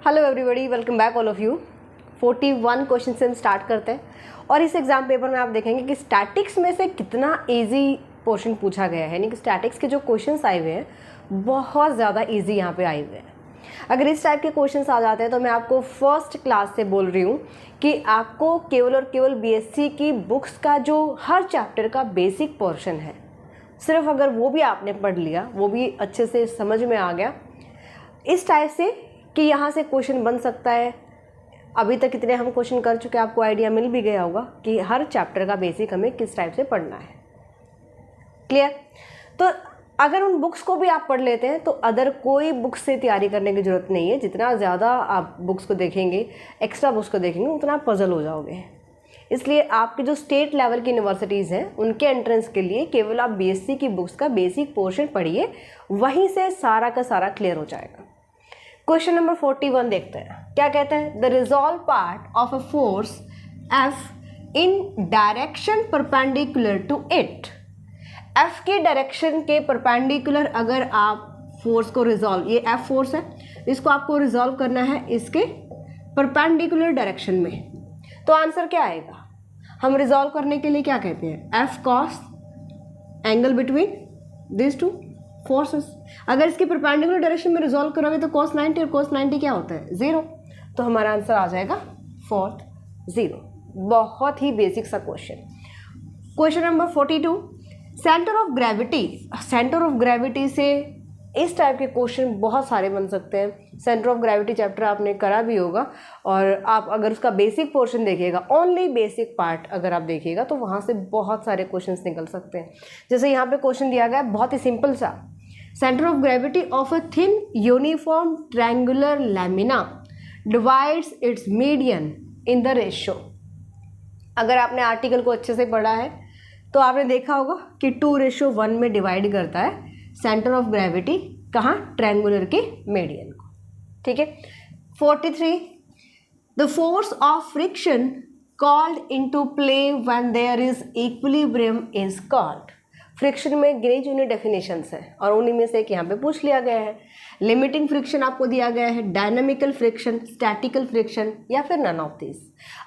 Hello everybody, welcome back all of you. 41 question से हम start करते हैं और इस एग्जाम पेपर में आप देखेंगे कि स्टैटिक्स में से कितना इजी पोर्शन पूछा गया है, यानी कि स्टैटिक्स के जो क्वेश्चंस आए हुए हैं बहुत ज़्यादा इजी यहाँ पे आए हुए हैं। अगर इस टाइप के क्वेश्चंस आ जाते हैं तो मैं आपको फर्स्ट क्लास से बोल रही हूँ कि आपको केवल और केवल बीएससी की बुक्स का जो हर चैप्टर का बेसिक पोर्शन है, सिर्फ अगर वो भी आपने पढ़ लिया, वो भी अच्छे से समझ में आ गया इस टाइप से कि यहाँ से क्वेश्चन बन सकता है। अभी तक कितने हम क्वेश्चन कर चुके हैं, आपको आइडिया मिल भी गया होगा कि हर चैप्टर का बेसिक हमें किस टाइप से पढ़ना है। क्लियर? तो अगर उन बुक्स को भी आप पढ़ लेते हैं तो अदर कोई बुक्स से तैयारी करने की ज़रूरत नहीं है। जितना ज़्यादा आप बुक्स को देखेंगे, एक्स्ट्रा बुक्स को देखेंगे, उतना आप पजल हो जाओगे। इसलिए आपके जो स्टेट लेवल की यूनिवर्सिटीज़ हैं उनके एंट्रेंस के लिए केवल आप बीएससी की बुक्स का बेसिक पोर्शन पढ़िए, वहीं से सारा का सारा क्लियर हो जाएगा। क्वेश्चन नंबर 41 देखते हैं, क्या कहते हैं। The resolve part of a force F in direction perpendicular to it. F के डायरेक्शन के परपेंडिकुलर अगर आप फोर्स को रिजॉल्व, ये एफ फोर्स है, इसको आपको रिजॉल्व करना है इसके परपेंडिकुलर डायरेक्शन में, तो आंसर क्या आएगा। हम रिजॉल्व करने के लिए क्या कहते हैं, F cos angle between this two forces. अगर इसके परपेंडिकुलर डायरेक्शन में रिजॉल्व करोगे तो cos 90 और cos 90 क्या होता है, 0। तो हमारा आंसर आ जाएगा 4th 0। बहुत ही बेसिक सा question. Question number 42, centre of gravity. Centre of gravity से इस टाइप के क्वेश्चन बहुत सारे बन सकते हैं। सेंटर ऑफ ग्रेविटी चैप्टर आपने करा भी होगा और आप अगर उसका बेसिक पोर्शन देखिएगा, ओनली बेसिक पार्ट अगर आप देखिएगा तो वहाँ से बहुत सारे क्वेश्चंस निकल सकते हैं। जैसे यहाँ पे क्वेश्चन दिया गया है बहुत ही सिंपल सा, centre of gravity of a thin uniform triangular lamina divides it's median in the ratio. अगर आपने आर्टिकल को अच्छे से पढ़ा है तो आपने देखा होगा कि 2:1 में डिवाइड करता है सेंटर ऑफ ग्रेविटी, कहाँ, ट्रायंगुलर के मीडियन को। ठीक है। 43, the force of friction called into play when there is equilibrium is called. Friction में गिनी चुनी डेफिनेशंस हैं और उन्हीं में से एक यहाँ पे पूछ लिया गया है। लिमिटिंग फ्रिक्शन आपको दिया गया है, डायनामिकल फ्रिक्शन, स्टैटिकल फ्रिक्शन या फिर नन ऑफ दिस।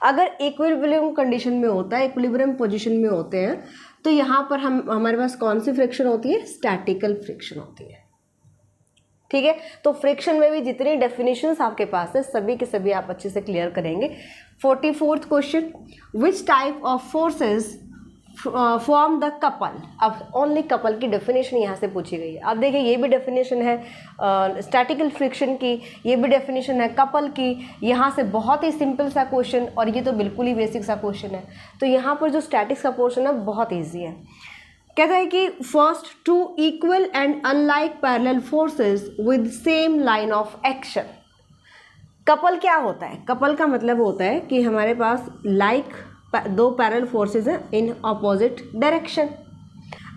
अगर इक्विलिब्रियम कंडीशन में होता है, इक्विलिब्रियम पोजीशन में होते हैं, तो यहाँ पर हमारे पास कौन सी फ्रिक्शन होती है, स्टैटिकल फ्रिक्शन होती है। ठीक है। तो फ्रिक्शन में भी जितनी डेफिनेशंस आपके पास है सभी के सभी आप अच्छे से क्लियर करेंगे। 44th question, which type of forces form the couple. अब ओनली कपल की डेफिनेशन यहाँ से पूछी गई है। अब देखिए ये भी डेफिनेशन है स्टैटिकल फ्रिक्शन की, ये भी डेफिनेशन है कपल की। यहाँ से बहुत ही सिंपल सा क्वेश्चन और ये तो बिल्कुल ही बेसिक सा क्वेश्चन है। तो यहाँ पर जो स्टैटिक्स का पोर्शन है बहुत ईजी है। कहता है कि first, two equal and unlike parallel forces with same line of action. Couple क्या होता है, कपल का मतलब होता है कि हमारे पास दो पैरेलल फोर्सेस हैं इन अपोजिट डायरेक्शन।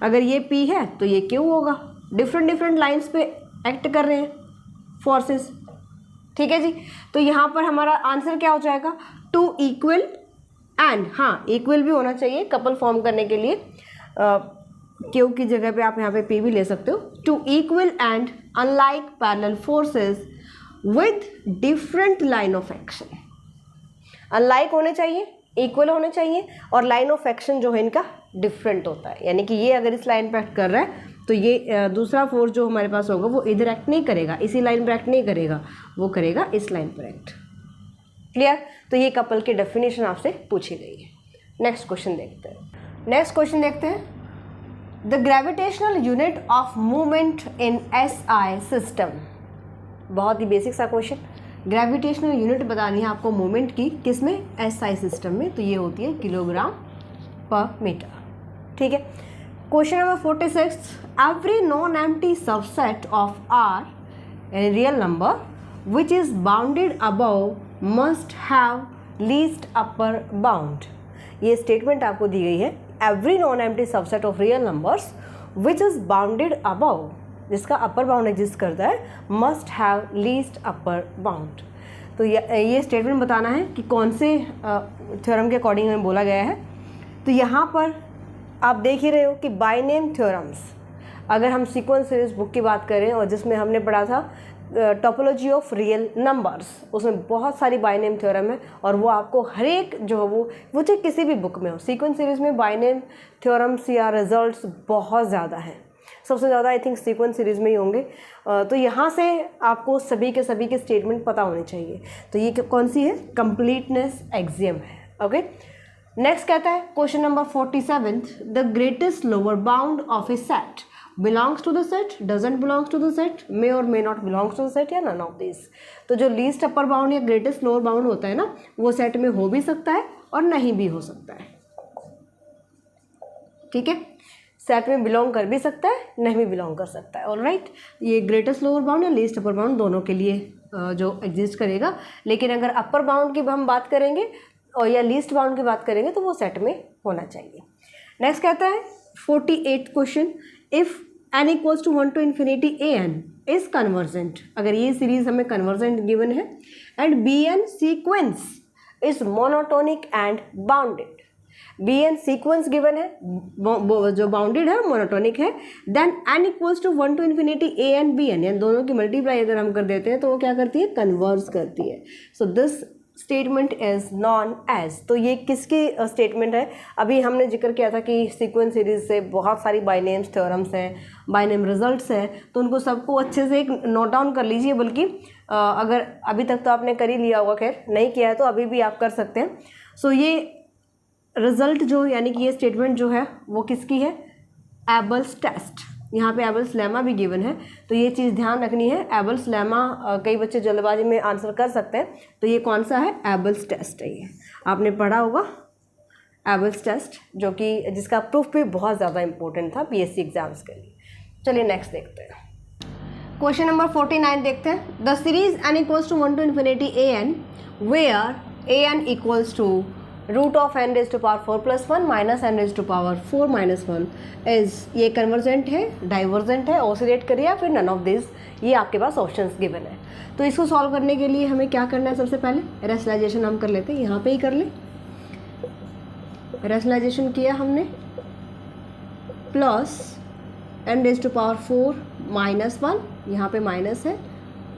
अगर ये P है तो ये Q होगा, डिफरेंट लाइंस पे एक्ट कर रहे हैं फोर्सेस। ठीक है जी। तो यहाँ पर हमारा आंसर क्या हो जाएगा, टू इक्वल एंड, हाँ इक्वल भी होना चाहिए कपल फॉर्म करने के लिए। Q की जगह पे आप यहाँ पे P भी ले सकते हो। Two equal and unlike parallel forces with different line of action. Unlike होने चाहिए, इक्वल होने चाहिए और लाइन ऑफ एक्शन जो है इनका डिफरेंट होता है। यानी कि ये अगर इस लाइन पर एक्ट कर रहा है तो ये दूसरा फोर्स जो हमारे पास होगा वो इधर एक्ट नहीं करेगा, इसी लाइन पर एक्ट नहीं करेगा, वो करेगा इस लाइन पर एक्ट। क्लियर? तो ये कपल की डेफिनेशन आपसे पूछी गई है। नेक्स्ट क्वेश्चन देखते हैं। The gravitational unit of movement in SI system. बहुत ही बेसिक सा क्वेश्चन। ग्रेविटेशनल यूनिट बतानी है आपको मूवमेंट की, किसमें, SI सिस्टम में, तो ये होती है किलोग्राम पर मीटर। ठीक है। Question number 46, every non empty subset of R यानी real number which is bounded above must have least upper bound. ये स्टेटमेंट आपको दी गई है, every non empty subset of real numbers which is bounded above, जिसका upper bound exist करता है, must have least upper bound. तो ये statement बताना है कि कौन से थ्योरम के अकॉर्डिंग हमें बोला गया है। तो यहाँ पर आप देख ही रहे हो कि बाय नेम थ्योरम्स, अगर हम सीक्वेंस सीरीज बुक की बात करें और जिसमें हमने पढ़ा था टोपोलॉजी ऑफ रियल नंबर्स, उसमें बहुत सारी बाइनेम थ्योरम है और वो आपको हर एक जो है वो चाहे किसी भी बुक में हो, सीक्वेंस सीरीज में बाइनेम थ्योरम्स या रिजल्ट्स बहुत ज़्यादा हैं, सबसे ज़्यादा आई थिंक सीक्वेंस सीरीज में ही होंगे। तो यहाँ से आपको सभी के स्टेटमेंट पता होने चाहिए। तो ये कौन सी है, कंप्लीटनेस एक्सियम है। ओके, नेक्स्ट कहता है question number 47, the greatest lower bound of A set belongs to the set, doesn't belongs to the set, may or may not belongs to the set या none of these। तो जो least upper bound या greatest lower bound होता है ना, वो set में हो भी सकता है और नहीं भी हो सकता है। ठीक है, सेट में बिलोंग कर भी सकता है, नहीं भी बिलोंग कर सकता है। ऑलराइट, ये ग्रेटेस्ट लोअर बाउंड या लीस्ट अपर बाउंड दोनों के लिए जो एग्जिस्ट करेगा। लेकिन अगर अपर बाउंड की हम बात करेंगे और या लीस्ट बाउंड की बात करेंगे तो वो सेट में होना चाहिए। नेक्स्ट कहता है 48 question, if n equals to 1 to infinity an is convergent, अगर ये सीरीज हमें कन्वर्जेंट गिवन है, and bn sequence is monotonic and bounded, bn sequence given है, जो बाउंडेड है मोनोटोनिक है, then n equals to 1 to infinity an bn, यानी दोनों की मल्टीप्लाई अगर हम कर देते हैं तो वो क्या करती है, कन्वर्स करती है। So this statement is non age, तो ये किसकी स्टेटमेंट है, अभी हमने जिक्र किया था कि सीक्वेंस सीरीज से बहुत सारी बाइनेम्स थ्योरम्स हैं, बाइनेम रिजल्ट्स हैं, तो उनको सबको अच्छे से एक नोट डाउन कर लीजिए। बल्कि अगर अभी तक तो आपने कर ही लिया होगा, खैर नहीं किया है तो अभी भी आप कर सकते हैं। सो ये रिजल्ट जो यानी कि ये स्टेटमेंट जो है वो किसकी है, एबल्स टेस्ट, यहाँ पे एबल्स लेमा भी गिवन है, तो ये चीज़ ध्यान रखनी है। एबल्स लेमा कई बच्चे जल्दबाजी में आंसर कर सकते हैं, तो ये कौन सा है, एबल्स टेस्ट है। ये आपने पढ़ा होगा एबल्स टेस्ट, जो कि जिसका प्रूफ भी बहुत ज़्यादा इंपॉर्टेंट था पीएससी एग्जाम्स के लिए। चलिए नेक्स्ट देखते हैं, क्वेश्चन नंबर 49 देखते हैं। The series n equals to 1 to infinity an where an equals to root of n raise to power 4 + 1 minus n raise to power 4 - 1 is, ये कन्वर्जेंट है, डाइवर्जेंट है, ऑसिलेट करिए या फिर नन ऑफ दिस, ये आपके पास ऑप्शंस गिवन है। तो इसको सॉल्व करने के लिए हमें क्या करना है, सबसे पहले रेशनलाइजेशन हम कर लेते हैं, यहाँ पे ही कर ले। रेशनलाइजेशन किया हमने, plus n raise to power 4 - 1, यहाँ पे माइनस है,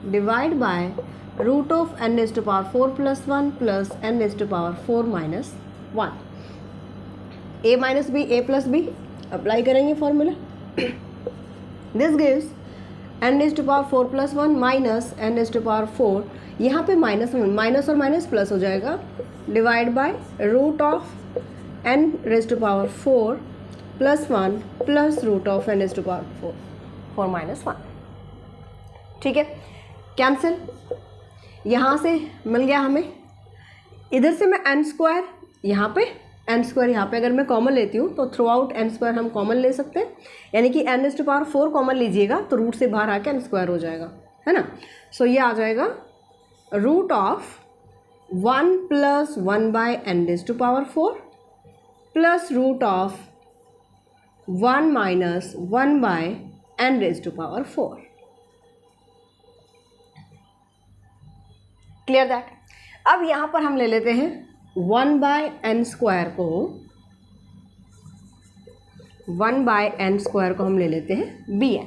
divide by root of n raise to power 4 + 1 plus n raise to power 4 - 1, a minus B a plus B apply करेंगे formula. This gives n raise to power 4 + 1 minus n raise to power 4, यहाँ पे minus और minus plus हो जाएगा, divide by root of n raise to power 4 + 1 plus root of n raise to power 4 - 1। ठीक है, cancel, यहाँ से मिल गया हमें, इधर से मैं n², यहाँ पे n² यहाँ पे अगर मैं कॉमन लेती हूँ तो थ्रू आउट n² हम कॉमन ले सकते हैं, यानी कि n raise to power 4 common लीजिएगा तो रूट से बाहर आके n² हो जाएगा, है ना। सो ये आ जाएगा root of 1 + 1/n raise to power 4 plus root of 1 - 1/n raise to power 4। Clear that. अब यहाँ पर हम ले लेते हैं 1/n² को, 1/n² को हम ले लेते हैं bn।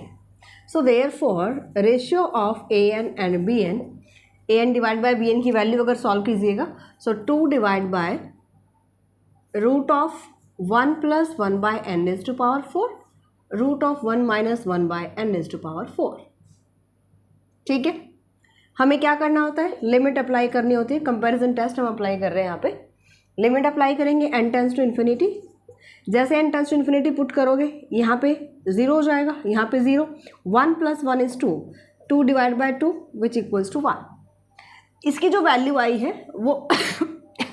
So therefore ratio of an and bn, an divide by bn की वैल्यू अगर सॉल्व कीजिएगा, so 2 divide by root of 1 + 1/n raise to power 4 root of 1 - 1/n raise to power 4। ठीक है, हमें क्या करना होता है, लिमिट अप्लाई करनी होती है, कंपैरिजन टेस्ट हम अप्लाई कर रहे हैं। यहाँ पे लिमिट अप्लाई करेंगे n टेंस टू इन्फिनिटी, जैसे n tends to infinity put करोगे यहाँ पे 0 हो जाएगा, यहाँ पे 0, 1 + 1 = 2, 2 divide by 2 which equals to 1। इसकी जो वैल्यू आई है वो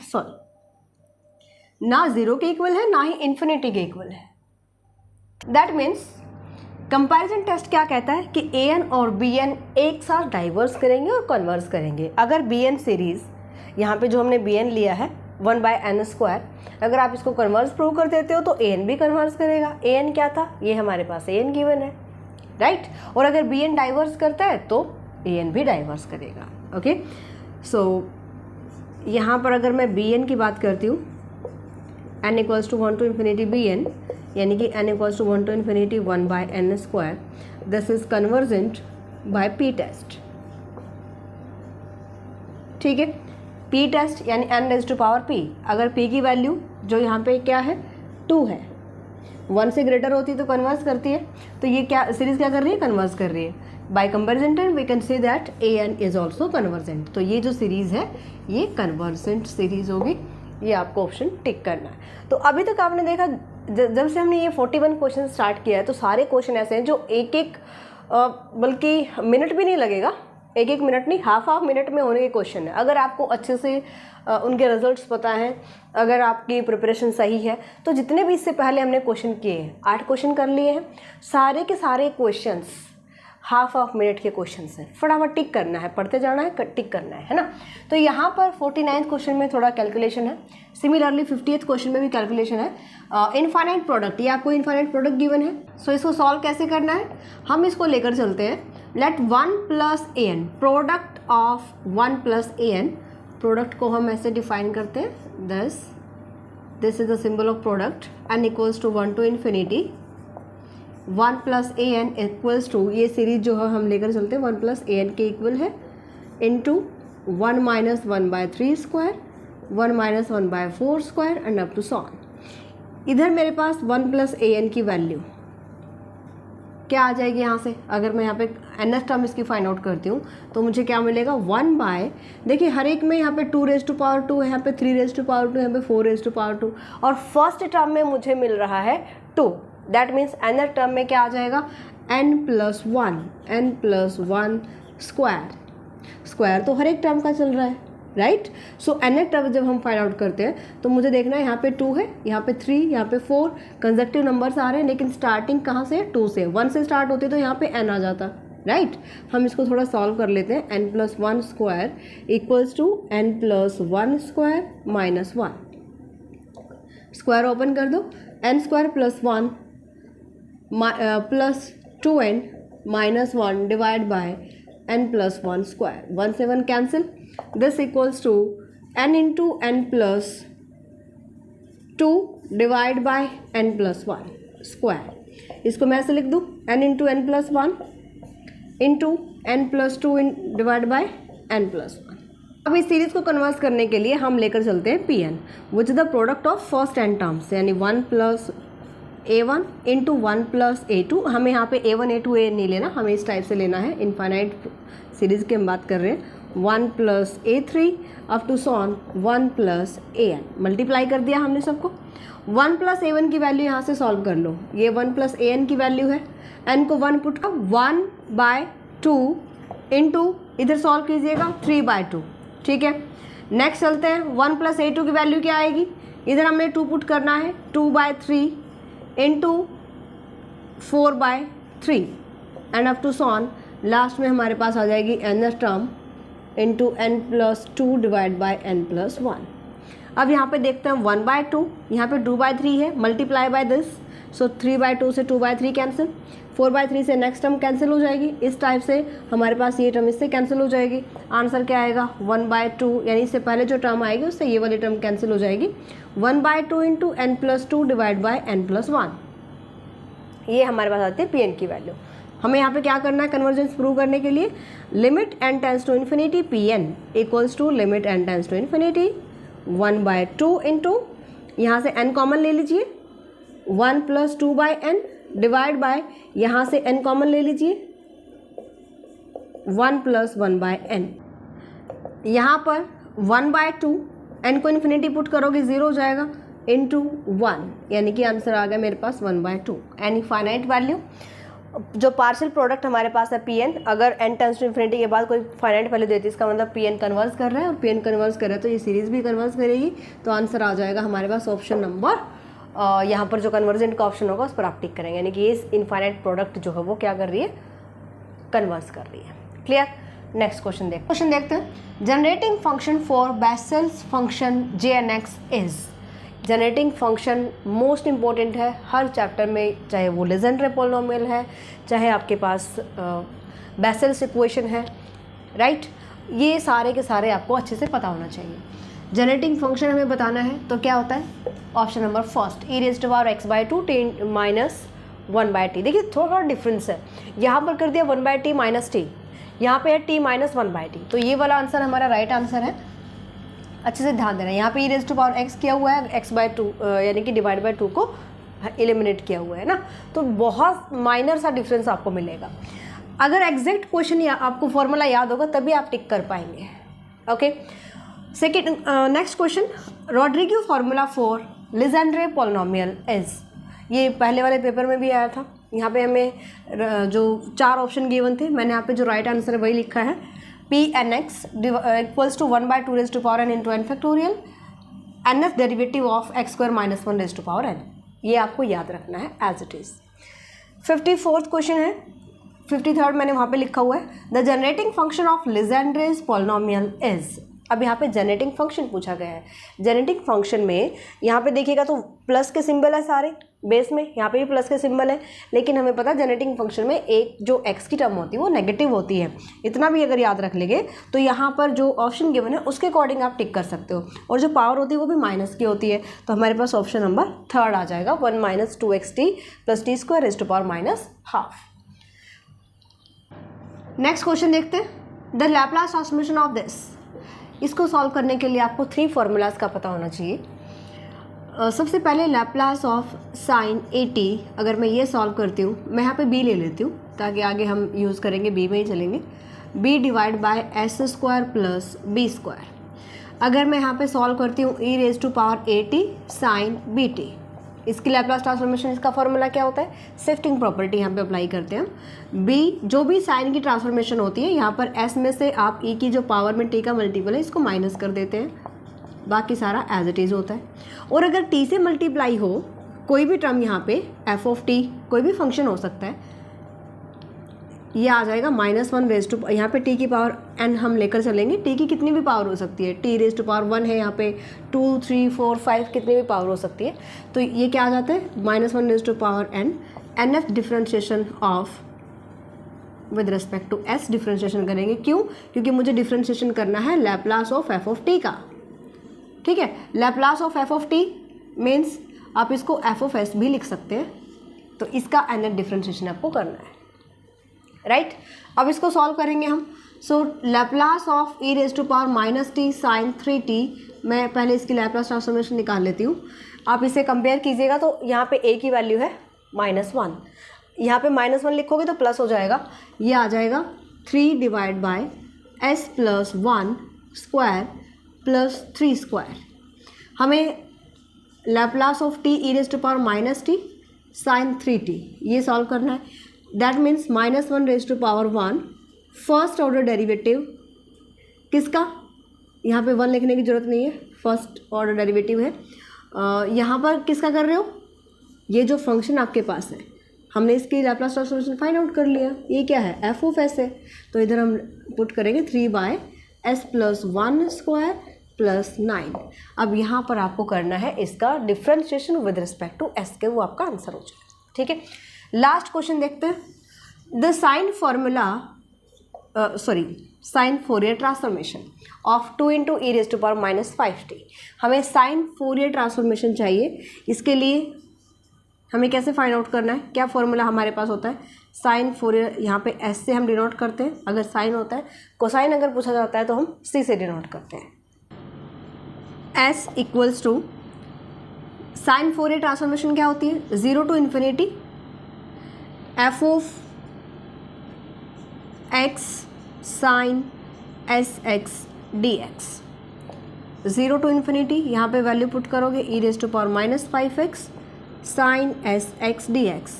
सॉरी ना 0 के इक्वल है ना ही इन्फिनिटी के इक्वल है। दैट मीन्स कंपैरिजन टेस्ट क्या कहता है कि an और bn एक साथ डाइवर्स करेंगे और कन्वर्स करेंगे। अगर bn सीरीज, यहाँ पे जो हमने bn लिया है 1/n², अगर आप इसको कन्वर्स प्रूव कर देते हो तो an भी कन्वर्स करेगा। an क्या था, ये हमारे पास an गिवन है, राइट। और अगर bn डाइवर्स करता है तो an भी डाइवर्स करेगा। ओके, सो यहाँ पर अगर मैं bn की बात करती हूँ, n equals to 1 to infinity bn, यानी कि n equals to 1 to infinity 1/n², this is convergent by p test. ठीक है। पी टेस्ट यानी n raise to power p, अगर p की वैल्यू जो यहाँ पे क्या है 2 है, 1 से ग्रेटर होती है तो कन्वर्स करती है, तो ये क्या सीरीज़ क्या कर रही है, कन्वर्स कर रही है। By comparison we can say that an is also convergent, तो ये जो सीरीज़ है ये कन्वर्जेंट सीरीज़ होगी, ये आपको ऑप्शन टिक करना है। तो अभी तक आपने देखा जब से हमने ये 41 क्वेश्चन स्टार्ट किया है तो सारे क्वेश्चन ऐसे हैं जो एक एक बल्कि मिनट भी नहीं लगेगा, एक एक मिनट नहीं, हाफ मिनट में होने के क्वेश्चन है। अगर आपको अच्छे से उनके रिजल्ट्स पता हैं, अगर आपकी प्रिपरेशन सही है, तो जितने भी इससे पहले हमने क्वेश्चन किए हैं, 8 क्वेश्चन कर लिए हैं, सारे के सारे क्वेश्चंस हाफ मिनट के क्वेश्चंस हैं। फटाफट टिक करना है, पढ़ते जाना है, टिक करना है ना। तो यहाँ पर 49th क्वेश्चन में थोड़ा कैलकुलेशन है, सिमिलरली 50th क्वेश्चन में भी कैलकुलेशन है। इनफाइनाइट प्रोडक्ट, ये आपको इनफाइनाइट प्रोडक्ट गिवन है, सो इसको सॉल्व कैसे करना है, हम इसको लेकर चलते हैं। Let 1 plus A N, product of 1 plus A N, product को हम ऐसे डिफाइन करते हैं, this is the symbol of product, N equals to 1 to infinity 1 plus A N equals to, ये सीरीज जो है हम लेकर चलते हैं 1 प्लस ए एन के इक्वल है, into 1 minus 1/3 square, 1 minus 1/4 square and up to so on. इधर मेरे पास 1 प्लस ए एन की वैल्यू क्या आ जाएगी यहाँ से, अगर मैं यहाँ पे एन टर्म इसकी फाइंड आउट करती हूँ तो मुझे क्या मिलेगा 1 बाय, देखिए हर एक में यहाँ पे 2 रेज टू पावर 2 है, यहाँ पे 3 रेज टू पावर 2, यहाँ पे 4 रेज टू पावर 2, और फर्स्ट टर्म में मुझे मिल रहा है 2, दैट मीन्स एनथ टर्म में क्या आ जाएगा n प्लस 1 स्क्वायर तो हर एक टर्म का चल रहा है, राइट। सो nth टर्म जब हम फाइंड आउट करते हैं तो मुझे देखना है यहाँ पे 2 है, यहाँ पे 3, यहाँ पे 4 कंसेक्टिव नंबर्स आ रहे हैं, लेकिन स्टार्टिंग कहाँ से, 2 से, 1 से स्टार्ट होती तो यहाँ पे n आ जाता, राइट। हम इसको थोड़ा सॉल्व कर लेते हैं। n plus 1 square equals to n plus 1 square minus 1, square open कर दो, n स्क्वायर plus 1 plus 2n minus 1 divide by n plus 1 square, 1 से 1 cancel, this equals to n into n plus 2 divide by n plus 1 square. इसको मैं ऐसे लिख दूँ n into n plus 1 into n plus 2 divide by n plus 1। अब इस series को convert करने के लिए हम लेकर चलते हैं P N, which is the product of first N terms, यानी 1 plus a1 into 1 plus a2। हमें यहाँ पे a1 a2 a नहीं लेना, हमें इस टाइप से लेना है, इनफाइनाइट सीरीज़ की हम बात कर रहे हैं। 1 plus a3 up to so on 1 plus an, multiply कर दिया हमने सबको। 1 प्लस a1 की वैल्यू यहाँ से सॉल्व कर लो, ये 1 प्लस an की वैल्यू है, n को 1 पुट कर 1/2 इंटू इधर सॉल्व कीजिएगा 3/2, ठीक है। नेक्स्ट चलते हैं, 1 प्लस a2 की वैल्यू क्या आएगी, इधर हमें 2 पुट करना है, 2/3 into 4/3 and up to so on, last में हमारे पास आ जाएगी n term into n plus 2 divide by n plus 1। अब यहाँ पे देखते हैं 1/2, यहाँ पे 2/3 है, मल्टीप्लाई बाय दिस, सो 3/2 से 2/3 कैंसिल, 4/3 से नेक्स्ट टर्म कैंसिल हो जाएगी, इस टाइप से हमारे पास ये टर्म इससे कैंसिल हो जाएगी। आंसर क्या आएगा 1/2, यानी इससे पहले जो टर्म आएगी उससे ये वाली टर्म कैंसिल हो जाएगी, 1/2 into n plus 2 divide by n plus 1। ये हमारे पास आती है पी एन की वैल्यू। हमें यहाँ पे क्या करना है कन्वर्जेंस प्रूव करने के लिए, limit n tends to infinity P N equals to limit n tends to infinity 1/2 into, यहाँ से n कॉमन ले लीजिए, 1 प्लस 2/n डिवाइड बाय, यहाँ से n कॉमन ले लीजिए, 1 प्लस 1/n। यहाँ पर 1/2, n को इन्फिनिटी पुट करोगे 0 हो जाएगा, इंटू 1, यानी कि आंसर आ गया मेरे पास 1/2। एन फाइनाइट वैल्यू, जो पार्शियल प्रोडक्ट हमारे पास है पी एन, अगर n टेंस टू इन्फिनिटी के बाद कोई फाइनाइट वैल्यू देती है इसका मतलब पी एन कन्वर्स कर रहा है, और पी एन कन्वर्स कर रहा है तो ये सीरीज़ भी कन्वर्स करेगी, तो आंसर आ जाएगा हमारे पास ऑप्शन नंबर, यहाँ पर जो कन्वर्जेंट का ऑप्शन होगा उस पर आप टिक करेंगे, यानी कि ये इनफाइनाइट प्रोडक्ट जो है वो क्या कर रही है, कन्वर्स कर रही है। क्लियर। नेक्स्ट क्वेश्चन देखते हैं, generating function for Bessel's function jnx is. Generating function most important है हर चैप्टर में, चाहे वो लेजेंड्रे पॉलिनोमियल है, चाहे आपके पास बेसेल्स इक्वेशन है, राइट। ये सारे के सारे आपको अच्छे से पता होना चाहिए। जनरेटिंग फंक्शन हमें बताना है तो क्या होता है, option number first e⁻x/2 t minus 1/t। देखिए थोड़ा डिफरेंस है, यहाँ पर कर दिया 1/t माइनस t, यहाँ पे है t माइनस 1/t, तो ये वाला आंसर हमारा राइट आंसर है। अच्छे से ध्यान देना, यहाँ पे e raise to power x किया हुआ है, x/2 यानी कि डिवाइड बाय 2 को एलिमिनेट किया हुआ है ना, तो बहुत माइनर सा डिफरेंस आपको मिलेगा। अगर एग्जैक्ट क्वेश्चन आपको फॉर्मूला याद होगा तभी आप टिक कर पाएंगे। Okay, second next question, Rodrigues formula for Legendre polynomial is. ये पहले वाले पेपर में भी आया था। यहाँ पे हमें जो 4 ऑप्शन गिवन थे, मैंने यहाँ पे जो राइट आंसर है वही लिखा है, Pnx equals to 1/2 raise to power n into n factorial nth derivative of x² minus 1 raise to power n। ये आपको याद रखना है as it is. 54th question है, 53rd मैंने वहाँ पे लिखा हुआ है, the generating function of Legendre's polynomial is. अब यहाँ पे जनरेटिंग फंक्शन पूछा गया है। जनरेटिंग फंक्शन में यहाँ पे देखिएगा तो प्लस के सिंबल है सारे बेस में, यहाँ पे भी प्लस के सिंबल है, लेकिन हमें पता है जनरेटिंग फंक्शन में एक जो x की टर्म होती है वो नेगेटिव होती है। इतना भी अगर याद रख लेंगे तो यहाँ पर जो ऑप्शन गिवन है उसके अकॉर्डिंग आप टिक कर सकते हो, और जो पावर होती है वो भी माइनस की होती है, तो हमारे पास ऑप्शन नंबर 3 आ जाएगा, 1 - 2xt + t² raise to power -12। Next question देखते हैं, the Laplace transformation of this. इसको सॉल्व करने के लिए आपको 3 फॉर्मूलाज का पता होना चाहिए। सबसे पहले लैप्लास ऑफ साइन 80, अगर मैं ये सॉल्व करती हूँ, मैं यहाँ पे b ले लेती हूँ ताकि आगे हम यूज़ करेंगे b में ही चलेंगे, b divide by s² + b²। अगर मैं यहाँ पे सॉल्व करती हूँ e raise to power 80 sine bt, इसकी लैप्लास ट्रांसफॉर्मेशन, इसका फॉर्मूला क्या होता है, शिफ्टिंग प्रॉपर्टी यहाँ पे अप्लाई करते हैं हम। b जो भी साइन की ट्रांसफॉर्मेशन होती है, यहाँ पर s में से आप e की जो पावर में t का मल्टीपल है इसको माइनस कर देते हैं, बाकी सारा एज इट इज़ होता है। और अगर t से मल्टीप्लाई हो कोई भी टर्म, यहाँ पे f ऑफ t कोई भी फंक्शन हो सकता है, ये आ जाएगा -1 रेज़ टू, यहाँ पे t की पावर n हम लेकर चलेंगे, t की कितनी भी पावर हो सकती है, t रेज़ टू पावर 1 है, यहाँ पे 2 3 4 5 कितनी भी पावर हो सकती है, तो ये क्या आ जाता है -1 raise to power n, nth differentiation of with respect to s differentiation करेंगे। क्यों? क्योंकि मुझे डिफ्रेंशिएशन करना है लैप्लास ऑफ f ऑफ t का। ठीक है, लैप्लास ऑफ f ऑफ t मीन्स आप इसको f ऑफ s भी लिख सकते हैं, तो इसका nth डिफ्रेंशिएशन आपको करना है, राइट। अब इसको सॉल्व करेंगे हम। So Laplace of e raise to power -t sine 3t, मैं पहले इसकी लैप्लास ट्रांसफॉर्मेशन निकाल लेती हूँ। आप इसे कंपेयर कीजिएगा तो यहाँ पे a की वैल्यू है -1, यहाँ पे -1 लिखोगे तो प्लस हो जाएगा, ये आ जाएगा 3 डिवाइड बाय s + 1² + 3²। हमें Laplace of t e raise to power -t sine 3t ये सॉल्व करना है। That means -1 raise to power 1 first order derivative किसका, यहाँ पे 1 लिखने की ज़रूरत नहीं है, फर्स्ट ऑर्डर डेरिवेटिव है। यहाँ पर किसका कर रहे हो, ये जो फंक्शन आपके पास है, हमने इसकी लैप्लास ट्रांसफॉर्मेशन फाइंड आउट कर लिया, ये क्या है f ऑफ s है, तो इधर हम पुट करेंगे 3/s + 1² + 9। अब यहाँ पर आपको करना है इसका differentiation with respect to s के, वो आपका आंसर हो जाएगा। ठीक है, लास्ट क्वेश्चन देखते हैं, the sine formula sine Fourier transformation of 2 × e raise to power -5t। हमें साइन फोरियर ट्रांसफॉर्मेशन चाहिए, इसके लिए हमें कैसे फाइंड आउट करना है, क्या फॉर्मूला हमारे पास होता है, साइन फोरियर, यहाँ पे s से हम डिनोट करते हैं अगर साइन होता है, कोसाइन अगर पूछा जाता है तो हम c से डिनोट करते हैं। s equals to sine Fourier transformation क्या होती है, 0 to ∞ f of x sine sx dx, 0 to ∞, यहाँ पे वैल्यू पुट करोगे e raise to power -5x sine sx dx।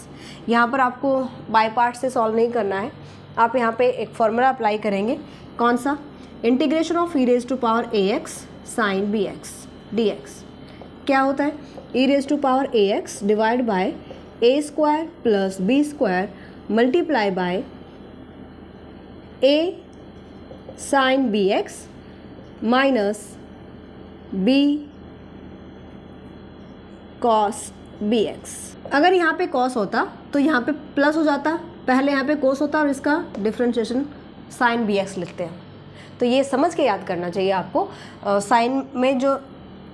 यहाँ पर आपको बाय पार्ट से सॉल्व नहीं करना है, आप यहाँ पे एक फॉर्मूला अप्लाई करेंगे, कौन सा, integration of e raise to power ax sine bx dx। क्या होता है, e raise to power ax divide by a² + b² multiply by a sine bx minus b cos bx। अगर यहाँ पे cos होता तो यहाँ पे प्लस हो जाता, पहले यहाँ पे cos होता और इसका डिफ्रेंशिएशन साइन bx लिखते हैं, तो ये समझ के याद करना चाहिए आपको। साइन में जो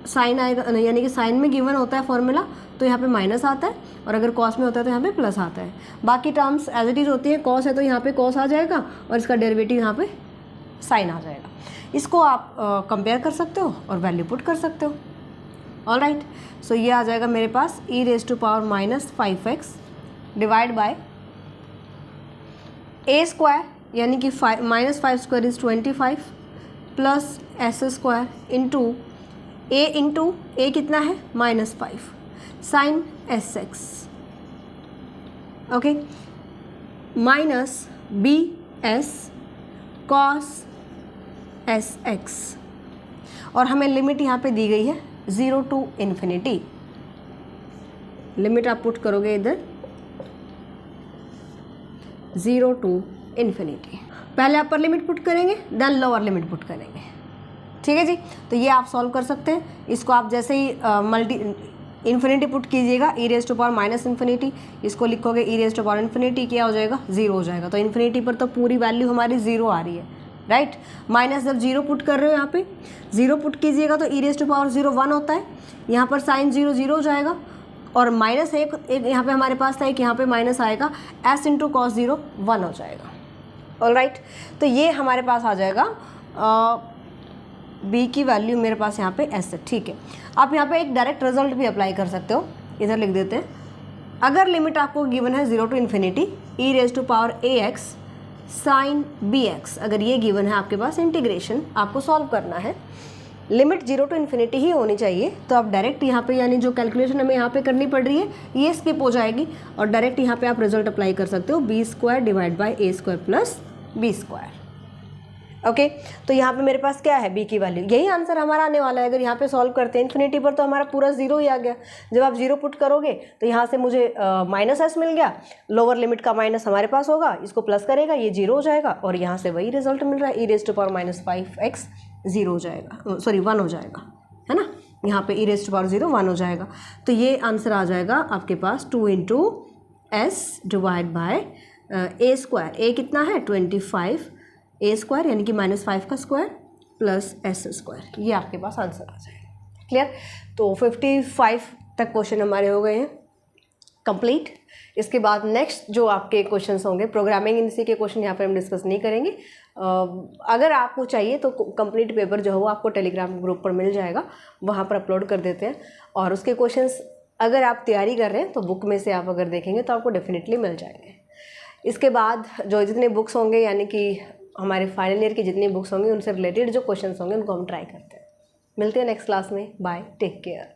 साइन आएगा, यानी कि साइन में गिवन होता है फॉर्मूला तो यहाँ पे माइनस आता है, और अगर कॉस में होता है तो यहाँ पे प्लस आता है। बाकी टर्म्स एज इट इज़ होती है, कॉस है तो यहाँ पे कॉस आ जाएगा और इसका डेरिवेटिव यहाँ पे साइन आ जाएगा। इसको आप कंपेयर कर सकते हो और वैल्यू पुट कर सकते हो। ऑल राइट, सो ये आ जाएगा मेरे पास e⁻⁵x divide by a square, यानी कि -5² is 25 plus s² into a कितना है -5 sine sx, okay, minus bs cos sx, और हमें लिमिट यहाँ पे दी गई है 0 to ∞। लिमिट आप पुट करोगे इधर 0 to ∞। पहले अपर लिमिट पुट करेंगे, देन लोअर लिमिट पुट करेंगे, ठीक है जी। तो ये आप सॉल्व कर सकते हैं। इसको आप जैसे ही इन्फिनिटी पुट कीजिएगा e⁻∞, इसको लिखोगे e⁻∞, क्या हो जाएगा 0 हो जाएगा। तो इन्फिनिटी पर तो पूरी वैल्यू हमारी 0 आ रही है, राइट। माइनस जब 0 पुट कर रहे हो यहाँ पे 0 पुट कीजिएगा तो e⁻0 1 होता है, यहाँ पर साइन 0 0 हो जाएगा, और माइनस एक यहाँ पे हमारे पास था, एक यहाँ पे माइनस आएगा, s इंटू कॉस 0 1 हो जाएगा। ऑल राइट, तो ये हमारे पास आ जाएगा b की वैल्यू मेरे पास यहाँ पे s है, ठीक है। आप यहाँ पे एक डायरेक्ट रिजल्ट भी अप्लाई कर सकते हो, इधर लिख देते हैं। अगर लिमिट आपको गिवन है 0 to ∞, e⁻ax साइन bx, अगर ये गिवन है आपके पास, इंटीग्रेशन आपको सॉल्व करना है, लिमिट 0 to ∞ ही होनी चाहिए। तो आप डायरेक्ट यहाँ पे, यानी जो कैलकुलेशन हमें यहाँ पे करनी पड़ रही है ये स्किप हो जाएगी, और डायरेक्ट यहाँ पे आप रिजल्ट अप्लाई कर सकते हो b² divide by a² plus b², okay. तो यहाँ पे मेरे पास क्या है b की वैल्यू, यही आंसर हमारा आने वाला है। अगर यहाँ पे सॉल्व करते हैं इन्फिनिटी पर तो हमारा पूरा 0 ही आ गया। जब आप 0 पुट करोगे तो यहाँ से मुझे -s मिल गया, लोअर लिमिट का माइनस हमारे पास होगा, इसको प्लस करेगा, ये 0 हो जाएगा, और यहाँ से वही रिजल्ट मिल रहा है e⁻⁵x 0 हो जाएगा, सॉरी 1 हो जाएगा, है ना। यहाँ पे e⁻0 1 हो जाएगा। तो ये आंसर आ जाएगा आपके पास 2 into s divide by a², a कितना है 25, a² यानी कि -5 का स्क्वायर प्लस s², ये आपके पास आंसर आ जाएगा। क्लियर। तो 55 तक क्वेश्चन हमारे हो गए हैं कंप्लीट। इसके बाद नेक्स्ट जो आपके क्वेश्चंस होंगे प्रोग्रामिंग, इनसी के क्वेश्चन यहाँ पर हम डिस्कस नहीं करेंगे। अगर आपको चाहिए तो कंप्लीट पेपर जो है वो आपको टेलीग्राम ग्रुप पर मिल जाएगा, वहाँ पर अपलोड कर देते हैं, और उसके क्वेश्चंस अगर आप तैयारी कर रहे हैं तो बुक में से आप अगर देखेंगे तो आपको डेफिनेटली मिल जाएंगे। इसके बाद जो जितने बुक्स होंगे, यानी कि हमारे फाइनल ईयर की जितनी बुक्स होंगी उनसे रिलेटेड जो क्वेश्चंस होंगे उनको हम ट्राई करते हैं। मिलते हैं नेक्स्ट क्लास में। Bye, take care.